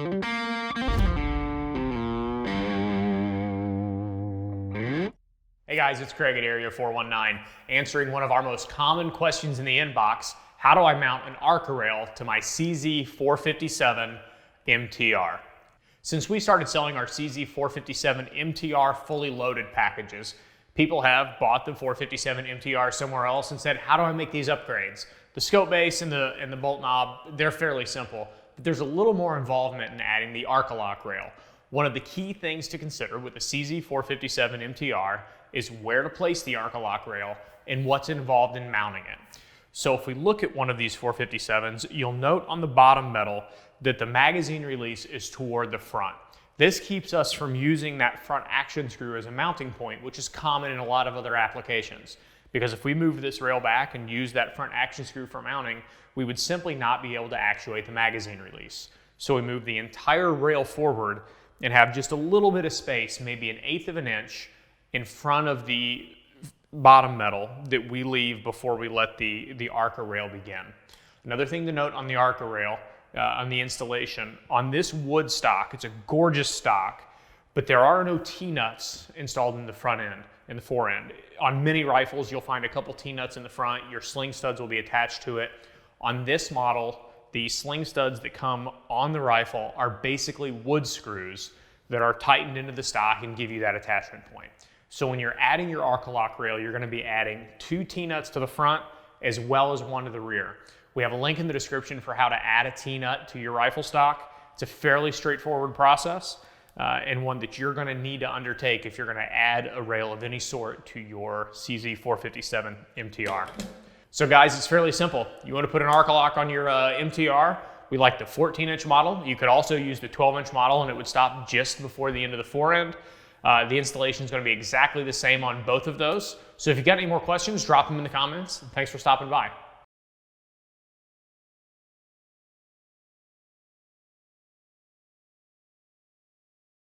Hey guys, it's Craig at Area 419, answering one of our most common questions in the inbox: how do I mount an ARCA rail to my CZ457 MTR? Since we started selling our CZ457 MTR fully loaded packages, people have bought the 457 MTR somewhere else and said, how do I make these upgrades? The scope base and the bolt knob, they're fairly simple, but there's a little more involvement in adding the ARCALOCK rail. One of the key things to consider with the CZ457 MTR is where to place the ARCALOCK rail and what's involved in mounting it. So if we look at one of these 457s, you'll note on the bottom metal that the magazine release is toward the front. This keeps us from using that front action screw as a mounting point, which is common in a lot of other applications. Because if we move this rail back and use that front action screw for mounting, we would simply not be able to actuate the magazine release. So we move the entire rail forward and have just a little bit of space, maybe 1/8 of an inch, in front of the bottom metal that we leave before we let the ARCA rail begin. Another thing to note on the ARCA rail, on the installation, on this wood stock, it's a gorgeous stock, but there are no T-nuts installed in the front end, in the fore end. On many rifles, you'll find a couple T-nuts in the front. Your sling studs will be attached to it. On this model, the sling studs that come on the rifle are basically wood screws that are tightened into the stock and give you that attachment point. So when you're adding your ARCALOCK rail, you're going to be adding 2 T-nuts to the front as well as 1 to the rear. We have a link in the description for how to add a T-nut to your rifle stock. It's a fairly straightforward process and one that you're going to need to undertake if you're going to add a rail of any sort to your CZ457 MTR. So guys, it's fairly simple. You want to put an ARCALOCK on your MTR. We like the 14-inch model. You could also use the 12-inch model and it would stop just before the end of the fore end. The installation is going to be exactly the same on both of those. So if you've got any more questions, drop them in the comments. Thanks for stopping by.